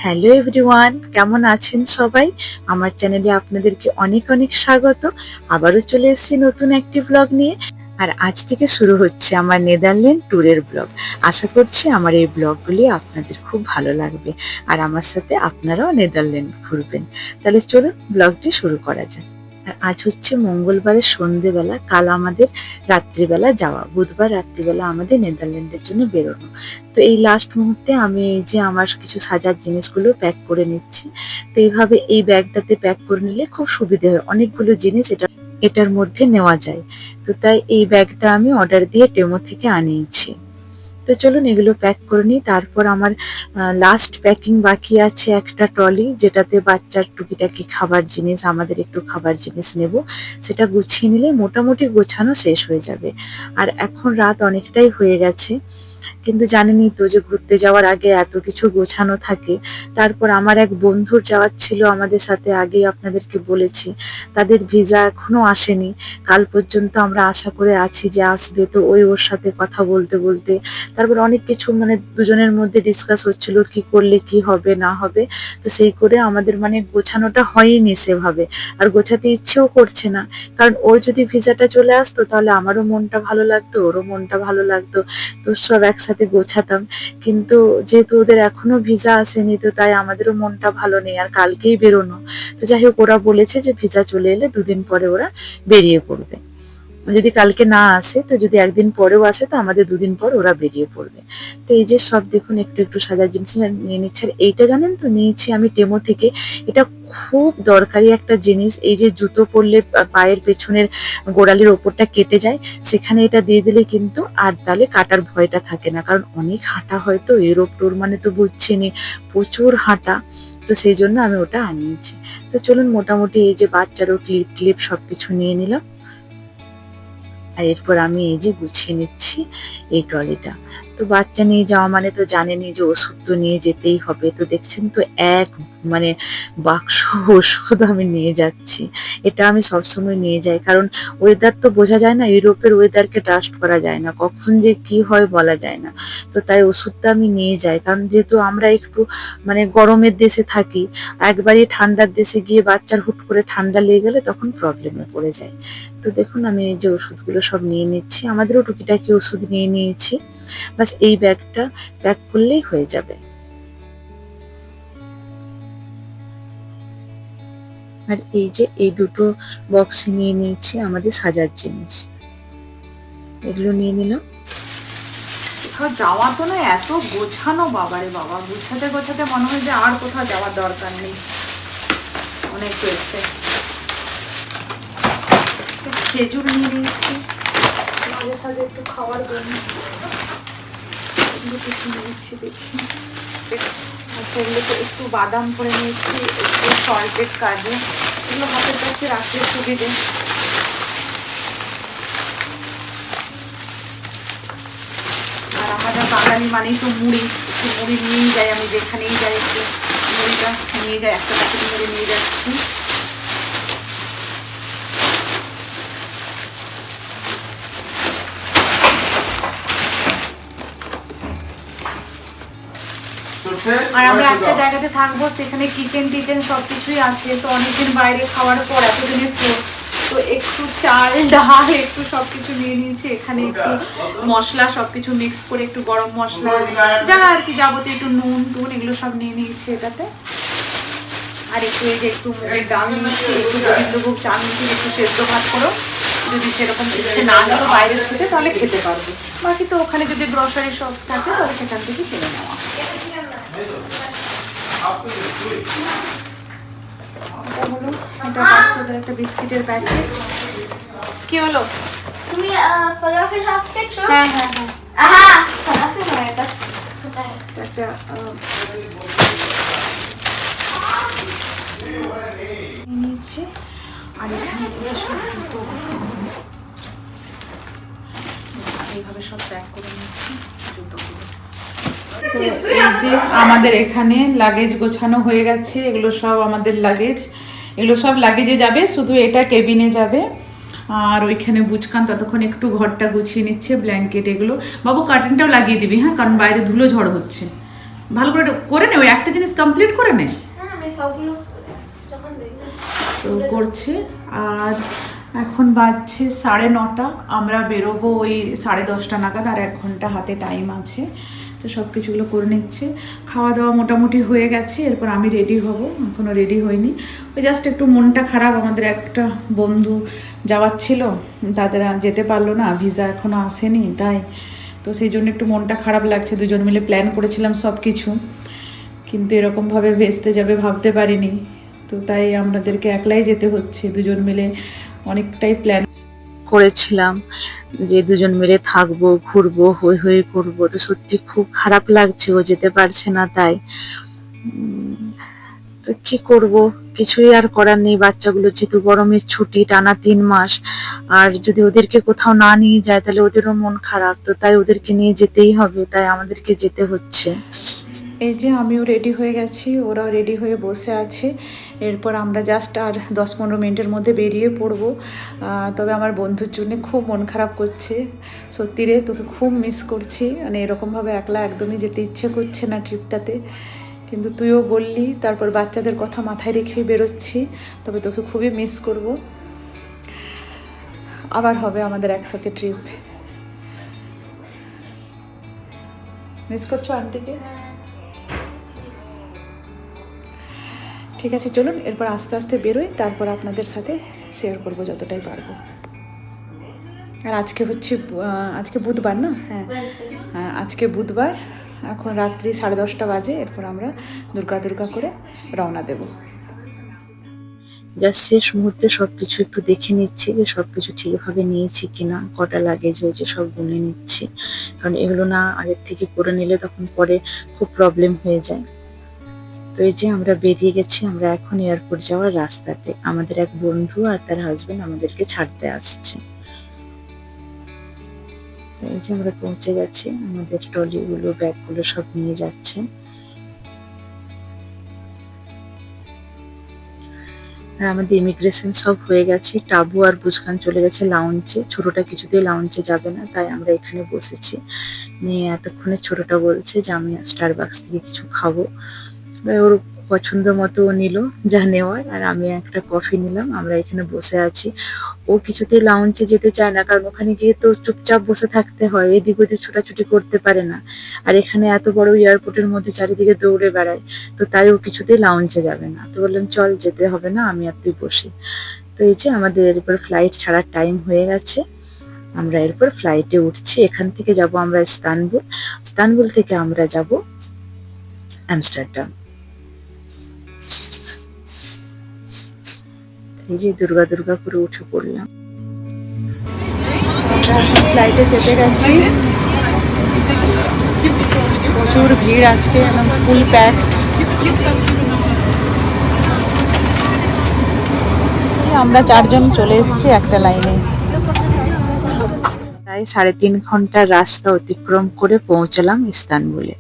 Hello everyone, কেমন আছেন সবাই? আমার চ্যানেলে আপনাদেরকে অনেক অনেক স্বাগত। আবারও চলে এসেছি নতুন একটি ব্লগ নিয়ে। আর আজ থেকে শুরু হচ্ছে আমার নেদারল্যান্ড ট্যুরের ব্লগ। আশা করছি আমার এই ব্লগগুলি আপনাদের খুব ভালো লাগবে আর আমার সাথে আপনারাও নেদারল্যান্ড ঘুরবেন। তাহলে চলুন ব্লগটি শুরু করা যাক। আর আজ হচ্ছে মঙ্গলবারের সন্ধেবেলা, কাল আমাদের রাত্রিবেলা যাওয়া, বুধবার রাত্রিবেলা আমাদের নেদারল্যান্ডের জন্য বেরোনো। তো এই লাস্ট মুহূর্তে আমি এই যে আমার কিছু সাজার জিনিসগুলো প্যাক করে নিচ্ছি। তো এইভাবে এই ব্যাগটাতে প্যাক করে নিলে খুব সুবিধে হয়, অনেকগুলো জিনিস এটার মধ্যে নেওয়া যায়। তো তাই এই ব্যাগটা আমি অর্ডার দিয়ে টেমো থেকে আনিয়েছি। তো চলুন এগুলো প্যাক করে নিই। তারপর আমার লাস্ট প্যাকিং বাকি আছে একটা ট্রলি, যেটাতে বাচ্চার টুকিটাকি খাবার জিনিস, আমাদের একটু খাবার জিনিস নেব। সেটা গুছিয়ে নিলে মোটামুটি গোছানো শেষ হয়ে যাবে। আর এখন রাত অনেকটাই হয়ে গেছে, কিন্তু জানেনই তো যে ঘুরতে যাওয়ার আগে এত কিছু গোছানো থাকে। তারপর আমার এক বন্ধুর যাওয়ার ছিল আমাদের সাথে, আগেই আপনাদেরকে বলেছি। তাদের ভিসা এখনো আসেনি, কাল পর্যন্ত আমরা আশা করে আছি যে আসবে। তো ওর সাথে কথা বলতে বলতে তারপর অনেক কিছু দুজনের মধ্যে ডিসকাস হচ্ছিল কি করলে কি হবে না হবে। তো সেই করে আমাদের গোছানোটা হয়নি সেভাবে, আর গোছাতে ইচ্ছেও করছে না। কারণ ওর যদি ভিসাটা চলে আসতো তাহলে আমারও মনটা ভালো লাগতো, ওরও মনটা ভালো লাগতো, তো সব একসাথে গোছাতাম। কিন্তু যেহেতু ওদের এখনো ভিসা আসেনি, তো তাই আমাদেরও মনটা ভালো নেই, আর কালকেই বেরোনো। তো যাই হোক, ওরা বলেছে যে ভিসা চলে এলে 2 দিন পরে ওরা বেরিয়ে পড়বে। যদি কালকে না আসে, তো যদি একদিন পরেও আসে, তো আমাদের 2 দিন পর ওরা বেরিয়ে পড়বে। তো এই যে সব দেখুন একটু একটু সাজার জিনিস নিয়ে নিচ্ছে। আর এইটা জানেন তো, নিয়েছি আমি টেমো থেকে। এটা খুব দরকারি একটা জিনিস। এই যে জুতো পরলে পায়ের পেছনের গোড়ালির ওপরটা কেটে যায়, সেখানে এটা দিয়ে দিলে কিন্তু আর তাহলে কাটার ভয়টা থাকে না। কারণ অনেক হাঁটা হয় তো ইউরোপ ট্যুর, তো বুঝছেনই, প্রচুর হাঁটা। তো সেই জন্য আমি ওটা আনিয়েছি। তো চলুন মোটামুটি এই যে বাচ্চারও ক্লিপ ক্লিপ সবকিছু নিয়ে নিলাম। আর এরপর আমি এই যে গুছিয়ে নিচ্ছি এই ট্রলিটা। তো বাচ্চা নিয়ে যাওয়া তো জানেনই যে ওষুধ তো নিয়ে যেতেই হবে। তো দেখছেন তো এক বাক্স ওষুধ আমি নিয়ে যাচ্ছি। এটা আমি সবসময় নিয়ে যাই, কারণ ওয়েদার তো বোঝা যায় না, ইউরোপের ওয়েদারকে ট্রাস্ট করা যায় না, কখন যে কি হয় বলা যায় না। তো তাই ওষুধটা আমি নিয়ে যাই, কারণ যেহেতু আমরা একটু গরমের দেশে থাকি, একবারই ঠান্ডার দেশে গিয়ে বাচ্চার হুট করে ঠান্ডা লেগে গেলে তখন প্রবলেমে পড়ে যায়। তো দেখুন আমি এই যে ওষুধগুলো সব নিয়ে নিচ্ছি, আমাদেরও টুকিটাকি ওষুধ নিয়ে নিয়েছি। বাস এই ব্যাগটা প্যাক করলেই হয়ে যাবে। আর এই যে এই দুটো বক্স নিয়ে নিয়েছি আমাদের সাজার জিনিস, এগুলো নিয়ে নিলাম। কোথাও যাওয়া তো না, এত গোছানো, বাবারে বাবা, গোছাতে গোছাতে মনে হয় যে আর কোথাও যাওয়ার দরকার নেই, অনেক হয়েছে। খেজুর নিয়ে নিয়েছি মাঝে সাঝে একটু খাওয়ার জন্য, নিয়েছি দেখি। সেগুলোতে একটু বাদাম করে নিয়েছি, একটু সল্টেড কাজু, এগুলো হাতের কাছে রাখতে সুবিধে। আর আমাদের বাঙালি মানেই তো মুড়ি, একটু মুড়ি নিয়েই যাই, আমি যেখানেই যাই একটু মুড়িটা নিয়ে যাই, একটা প্যাকেট মুড়ি নিয়ে যাচ্ছি। আর আমরা একটা জায়গাতে থাকবো, সেখানে কিচেন টিচেন সবকিছুই আছে। তো অনেকদিন বাইরে খাওয়ার পর, এতদিনের তো একটু চাল ডাল একটু সবকিছু নিয়ে নিয়েছি। এখানে একটু মশলা সবকিছু মিক্স করে, একটু গরম মশলা যা আর কি যাবতীয়, একটু নুন টুন এগুলো সব নিয়ে নিয়েছি এটাতে। আর একটু এই যে একটু মুগের ডাল নিয়েছি, একটু গোবিন্দভোগ চাল নিয়েছি, একটু সেদ্ধ ভাত করো, যদি সেরকম ইচ্ছে না হলো বাইরে খেতে তাহলে খেতে পারবো। বাকি তো ওখানে যদি গ্রসারি শপ থাকে তাহলে সেখান থেকে কিনে নেওয়া। এটা বাচ্চাদের একটা বিস্কিটের প্যাকেট। কি হলো? তুমি ফলাফল হাফ খেয়েছো? হ্যাঁ হ্যাঁ হ্যাঁ। আহা, ফলাফল নয় এটা। একটা নিয়েছি। আর এখানে কিছু সব জুতো এইভাবে সব প্যাক করে নিয়েছি জুতোগুলো। তো এই যে আমাদের এখানে লাগেজ গোছানো হয়ে গেছে, এগুলো সব আমাদের লাগেজ, এগুলো সব লাগেজে যাবে, শুধু এটা কেবিনে যাবে। আর ওইখানে বুঝকান ততক্ষণ একটু ঘরটা গুছিয়ে নিচ্ছে, ব্ল্যাঙ্কেট এগুলো। বাবু কার্টেনটাও লাগিয়ে দিবি, হ্যাঁ, কারণ বাইরে ধুলো ঝড় হচ্ছে। ভালো করে করে নে, ওই একটা জিনিস কমপ্লিট করে নে। হ্যাঁ আমি সবগুলো যখন দেখলাম তো করছে। আর এখন বাজছে 9:30, আমরা বেরোবো ওই 10:30 নাগাদ, আর 1 ঘন্টা হাতে টাইম আছে। তো সব কিছুগুলো করে নিচ্ছে। খাওয়া দাওয়া মোটামুটি হয়ে গেছে, এরপর আমি রেডি হব, এখনও রেডি হইনি। ওই জাস্ট একটু মনটা খারাপ, আমাদের একটা বন্ধু যাওয়ার ছিল, তাদের যেতে পারলো না, ভিসা এখনও আসেনি, তাই তো সেই জন্য একটু মনটা খারাপ লাগছে। দুজন মিলে প্ল্যান করেছিলাম সব কিছু, কিন্তু এরকমভাবে ভেস্তে যাবে ভাবতে পারিনি। তো তাই আমাদেরকে একলাই যেতে হচ্ছে, দুজন মিলে অনেকটাই প্ল্যান করেছিলাম যে দুজন মিলে থাকবো, ঘুরবো, হই হই করবো। তো সত্যি খুব খারাপ লাগছে ও যেতে পারছে না, তাই তো কি করব, কিছুই আর করার নেই। বাচ্চাগুলো যেহেতু গরমের ছুটি টানা 3 মাস, আর যদি ওদেরকে কোথাও না নিয়ে যায় তাহলে ওদেরও মন খারাপ, তো তাই ওদেরকে নিয়ে যেতেই হবে, তাই আমাদেরকে যেতে হচ্ছে। এই যে আমিও রেডি হয়ে গেছি, ওরাও রেডি হয়ে বসে আছে। এরপর আমরা জাস্ট আর 10-15 মিনিটের মধ্যে বেরিয়ে পড়বো। তবে আমার বন্ধুর জন্য খুব মন খারাপ করছে। সত্যি রে, তোকে খুব মিস করছি। মানে এরকমভাবে একলা একদমই যেতে ইচ্ছে করছে না ট্রিপটাতে, কিন্তু তুইও বললি, তারপর বাচ্চাদের কথা মাথায় রেখেই বেরোচ্ছি। তবে তোকে খুবই মিস করব। আবার হবে আমাদের একসাথে ট্রিপ। মিস করছো আন্টিকে? ঠিক আছে, চলুন এরপর আস্তে আস্তে বেরোই, তারপর আপনাদের সাথে শেয়ার করব যতটাই পারবো। আর আজকে হচ্ছে আজকে বুধবার না? হ্যাঁ হ্যাঁ, আজকে বুধবার। এখন রাত্রি 10:30 বাজে। এরপর আমরা দুর্গা করে রওনা দেব। জাস্ট শেষ মুহূর্তে সবকিছু একটু দেখে নিচ্ছি যে সবকিছু ঠিকভাবে নিয়েছি কিনা, কটা লাগেজ হয়েছে সব গুনে নিচ্ছি, কারণ এগুলো না আগের থেকে করে নিলে তখন পরে খুব প্রবলেম হয়ে যায়। তো এই যে আমরা বেরিয়ে গেছি, আমরা এখন এয়ারপোর্ট যাওয়ার রাস্তাতে। আমাদের এক বন্ধু আর তার হাজবেন্ড আমাদেরকে ছাড়তে আসছে। তো এই যে আমরা পৌঁছে গেছি, আমাদের ট্রলিগুলো ব্যাগগুলো সব নিয়ে যাচ্ছে। আর আমাদের ইমিগ্রেশন সব হয়ে গেছে। টাবু আর বুসকান চলে গেছে লাউঞ্জে, ছোটটা কিছুতেই লাউঞ্জে যাবে না, তাই আমরা এখানে বসেছি। নিয়ে এতক্ষণে ছোটটা বলছে যে আমি স্টারবাক্স থেকে কিছু খাবো। ওর পছন্দ মতো ও নিল যা নেওয়ার, আর আমি একটা কফি নিলাম। আমরা এখানে বসে আছি। ও কিছুতেই লাউঞ্জে যেতে চায় না, কারণ ওখানে গিয়ে তো চুপচাপ বসে থাকতে হয়, এদিক ওদিক ছোটাছুটি করতে পারে না। আর এখানে এত বড় এয়ারপোর্টের মধ্যে চারিদিকে দৌড়ে বেড়ায়, তো তাই ও কিছুতেই লাউঞ্জে যাবে না। তো বললাম চল, যেতে হবে না, আমি আর তুই বসি। তো এই যে আমাদের এরপর ফ্লাইট ছাড়ার টাইম হয়ে গেছে, আমরা এরপর ফ্লাইটে উঠছি। এখান থেকে যাব আমরা ইস্তানবুল, ইস্তানবুল থেকে আমরা যাব আমস্টারডাম। এই যে দুর্গা করে উঠে পড়লাম। ফ্লাইটে চেপে গেছি, প্রচুর ভিড় আজকে, একদম ফুল প্যাক। আমরা 4 জন চলে এসেছি একটা লাইনে। প্রায় 3.5 ঘন্টার রাস্তা অতিক্রম করে পৌঁছলাম ইস্তানবুলে।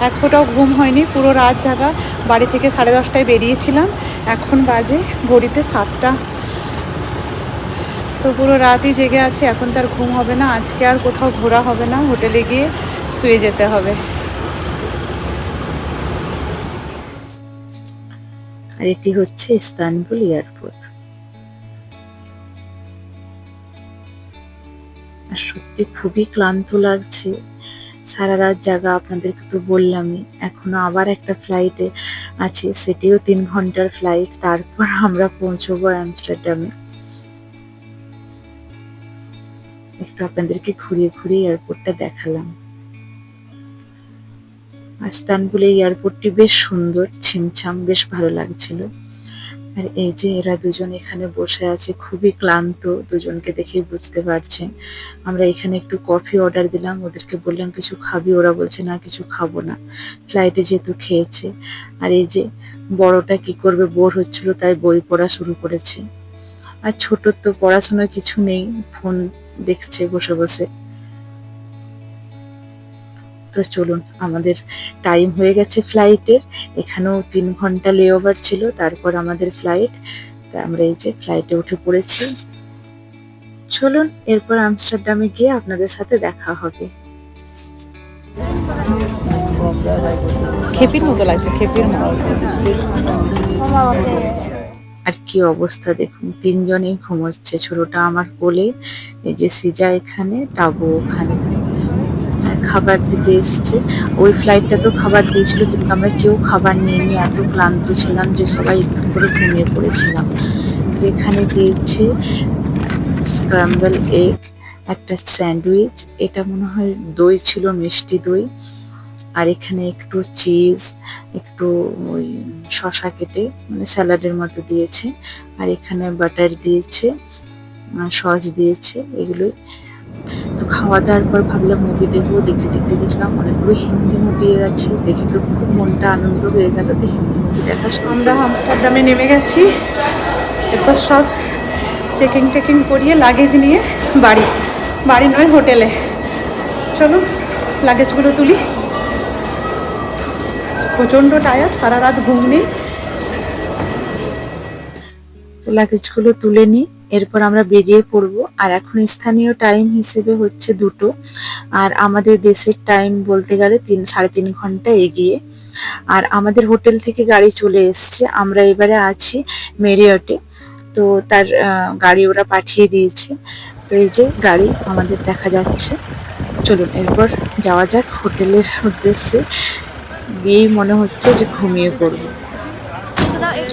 এক ফোঁটাও ঘুম হয়নি, পুরো রাত জাগা। বাড়ি থেকে 10:30টায় বেরিয়েছিলাম, এখন বাজে ঘড়িতে 7টা। তো পুরো রাতই জেগে আছে। এখন তার ঘুম হবে না, আজকে আর কোথাও ঘোরা হবে না, হোটেলে গিয়ে শুয়ে যেতে হবে। আর এটি হচ্ছে ইস্তানবুল এয়ারপোর্ট। আর সত্যি খুবই ক্লান্ত লাগছে, সারা রাত জাগা। আপনাদেরকে তো বললামই, এখনো আবার একটা ফ্লাইটে আছে, সেটিও 3 ঘন্টার ফ্লাইট। তারপর আমরা পৌঁছবো আমস্টারডামে। একটু আপনাদেরকে ঘুরিয়ে এয়ারপোর্টটা দেখালাম। ইস্তানবুলে এয়ারপোর্টটি বেশ সুন্দর, ছিমছাম, বেশ ভালো লাগছিল। আর এই যে এরা দুজন এখানে বসে আছে, খুবই ক্লান্ত, দুজনকে দেখেই বুঝতে পারছেন। আমরা এখানে একটু কফি অর্ডার দিলাম, ওদেরকে বললাম কিছু খাবি, ওরা বলছে না কিছু খাবো না, ফ্লাইটে যেহেতু খেয়েছে। আর এই যে বড়টা কি করবে, বোর হচ্ছিল, তাই বই পড়া শুরু করেছে। আর ছোটর তো পড়াশোনা কিছু নেই, ফোন দেখছে বসে বসে। তো চলুন, আমাদের টাইম হয়ে গেছে ফ্লাইটের। এখানেও 3 ঘন্টা লে ওভার ছিল, তারপর আমাদের ফ্লাইট। তা আমরা এই যে ফ্লাইটে উঠে পড়েছি। চলুন এরপর আমস্টারডামে গিয়ে আপনাদের সাথে দেখা হবে। খেপির মতো লাগছে, খেপির মতো। আর কি অবস্থা দেখুন, তিনজনেই ঘুমোচ্ছে। ছোটটা আমার কোলে, এই যে সিজা এখানে, টাবু ওখানে। খাবার দিতে এসছে। ওই ফ্লাইটটা তো খাবার দিয়েছিল, কিন্তু আমরা কেউ খাবার নিইনি, এত ক্লান্ত ছিলাম যে সবাই একটু করে ঘুমিয়ে পড়েছিলাম। তো এখানে দিয়েছে স্ক্রাম্বল এগ, একটা স্যান্ডউইচ, এটা মনে হয় দই ছিল, মিষ্টি দই। আর এখানে একটু চিজ, একটু ওই শসা কেটে মানে স্যালাডের মতো দিয়েছে। আর এখানে বাটার দিয়েছে, সস দিয়েছে, এগুলোই। তো খাওয়া দাওয়ার পর ভাবলাম মুভি দেখবো। দেখতে দেখতে দেখলাম অনেকগুলো হিন্দি মুভি আছে, দেখে তো খুব মনটা আনন্দ হয়ে গেল। তো হিন্দি মুভি দেখা শুরু আমরা আমস্টারডামে নেমে গেছি। এরপর সব চেকিং করিয়ে লাগেজ নিয়ে বাড়ি নয় হোটেলে। চলো লাগেজগুলো তুলি। প্রচণ্ড টায়ার্ড, সারা রাত ঘুম নেই। লাগেজগুলো তুলে নিই, এরপর আমরা বেরিয়ে পড়বো। আর এখন স্থানীয় টাইম হিসেবে হচ্ছে 2টো, আর আমাদের দেশের টাইম বলতে গেলে 3-3.5 ঘন্টা এগিয়ে। আর আমাদের হোটেল থেকে গাড়ি চলে এসছে, আমরা এবারে আছি মেরিয়টে। তো তার গাড়ি ওরা পাঠিয়ে দিয়েছে। তো এই যে গাড়ি আমাদের দেখা যাচ্ছে। চলুন এরপর যাওয়া যাক হোটেলের উদ্দেশ্যে। গিয়েই মনে হচ্ছে যে ঘুমিয়ে পড়বো।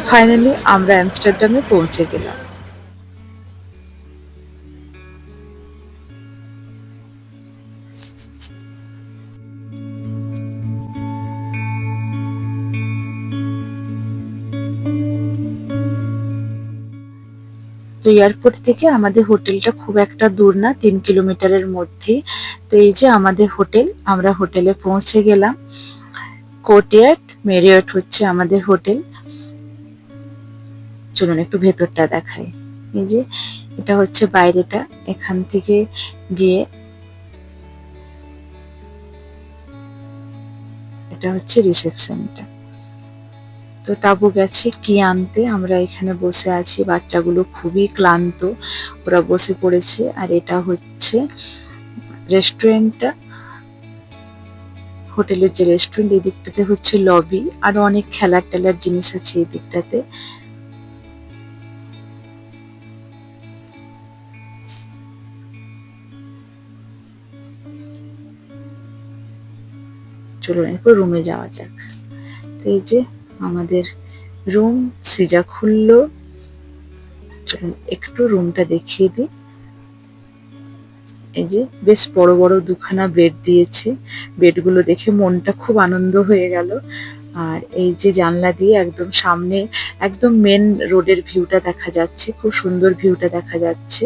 ফাইনালি আমরা আমস্টারডামে পৌঁছে গেলাম। তো এয়ারপোর্ট থেকে আমাদের হোটেলটা খুব একটা দূর না, 3 কিলোমিটারের মধ্যেই। তো এই যে আমাদের হোটেল, আমরা হোটেলে পৌঁছে গেলাম। কোর্টইয়ার্ড মেরিয়ট হচ্ছে আমাদের হোটেল। চলুন একটু ভেতরটা দেখাই। এই যে এটা হচ্ছে বাইরেটা, এখান থেকে গিয়ে এটা হচ্ছে রিসেপশনটা। তো টাবু গেছে কি আনতে, আমরা এখানে বসে আছি। বাচ্চাগুলো খুবই ক্লান্ত, ওরা বসে পড়েছে। আর এটা হচ্ছে রেস্টুরেন্টটা, হোটেলের যে রেস্টুরেন্ট। এই দিকটাতে হচ্ছে লবি, আরো অনেক খেলার টেলার জিনিস আছে এই দিকটাতে। চলুন এরপর রুমে যাওয়া যাক। তো এই যে আমাদের রুম, সিজা খুললো। চলুন একটু রুমটা দেখিয়ে দিই। এই যে বেশ বড় বড় দুখানা বেড দিয়েছে। বেডগুলো দেখে মনটা খুব আনন্দ হয়ে গেল। আর এই যে জানলা দিয়ে একদম সামনে, একদম মেন রোডের ভিউটা দেখা যাচ্ছে, খুব সুন্দর ভিউটা দেখা যাচ্ছে।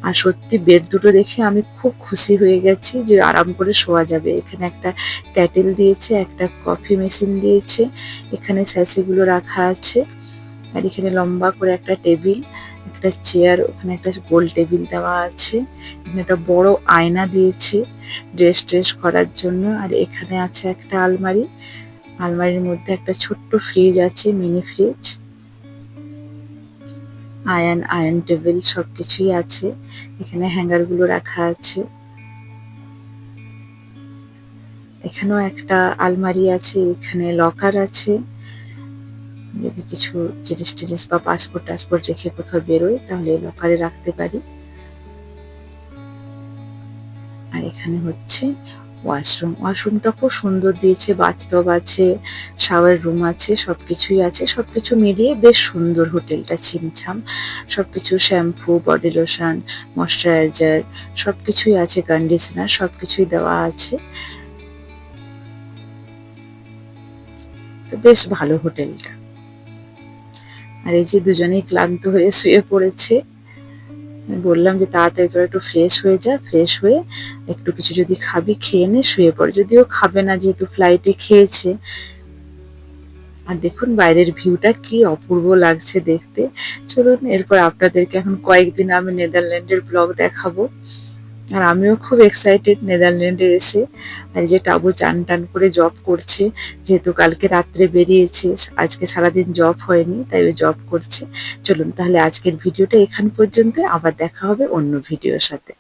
আর সত্যি বেড দুটো দেখে আমি খুব খুশি হয়ে গেছি যে আরাম করে শোয়া যাবে। এখানে একটা ক্যাটেল দিয়েছে, একটা কফি মেশিন দিয়েছে, এখানে স্যাশিগুলো রাখা আছে। আর এখানে লম্বা করে একটা টেবিল, একটা চেয়ার, ওখানে একটা গোল টেবিল দেওয়া আছে। এখানে একটা বড় আয়না দিয়েছে ড্রেস করার জন্য। আর এখানে আছে একটা আলমারি, আলমারির মধ্যে একটা ছোট্ট ফ্রিজ আছে, মিনি ফ্রিজ। আয়রন টেবিল সবকিছুই আছে। এখানে হ্যাঙ্গার গুলো রাখা আছে। এখানেও একটা আলমারি আছে, এখানে লকার আছে। যদি কিছু জিনিস টিনিস বা পাসপোর্ট রেখে কোথাও বেরোই তাহলে লকারে রাখতে পারি। আর এখানে হচ্ছে ওয়াশরুমটা খুব সুন্দর দিয়েছে, বাথটব আছে, শাওয়ার রুম আছে, সবকিছুই আছে। সবকিছু মিলিয়ে বেশ সুন্দর হোটেলটা, ছিমছাম সবকিছু। শ্যাম্পু, বডি লোশন, ময়শ্চারাইজার সবকিছুই আছে, কন্ডিশনার সবকিছুই দেওয়া আছে। তো বেশ ভালো হোটেলটা। আর এই যে দুজনেই ক্লান্ত হয়ে শুয়ে পড়েছে। বললাম যে তাড়াতাড়ি তোরা একটু ফ্রেশ হয়ে যা, ফ্রেশ হয়ে একটু কিছু যদি খাবি খেয়ে নে, শুয়ে পড়ে। যদিও খাবে না, যেহেতু ফ্লাইটে খেয়েছে। আর দেখুন বাইরের ভিউটা কি অপূর্ব লাগছে দেখতে। চলুন এরপর আপনাদেরকে এখন কয়েকদিন আমি নেদারল্যান্ডের ব্লগ দেখাবো। আর আমিও খুব এক্সাইটেড নেদারল্যান্ডে এসে। আর যে টাবু চান টান করে জব করছে, যেহেতু কালকে রাত্রে বেরিয়েছে, আজকে সারাদিন জব হয়নি, তাই ও জব করছে। চলুন তাহলে আজকের ভিডিওটা এখান পর্যন্ত, আবার দেখা হবে অন্য ভিডিওর সাথে।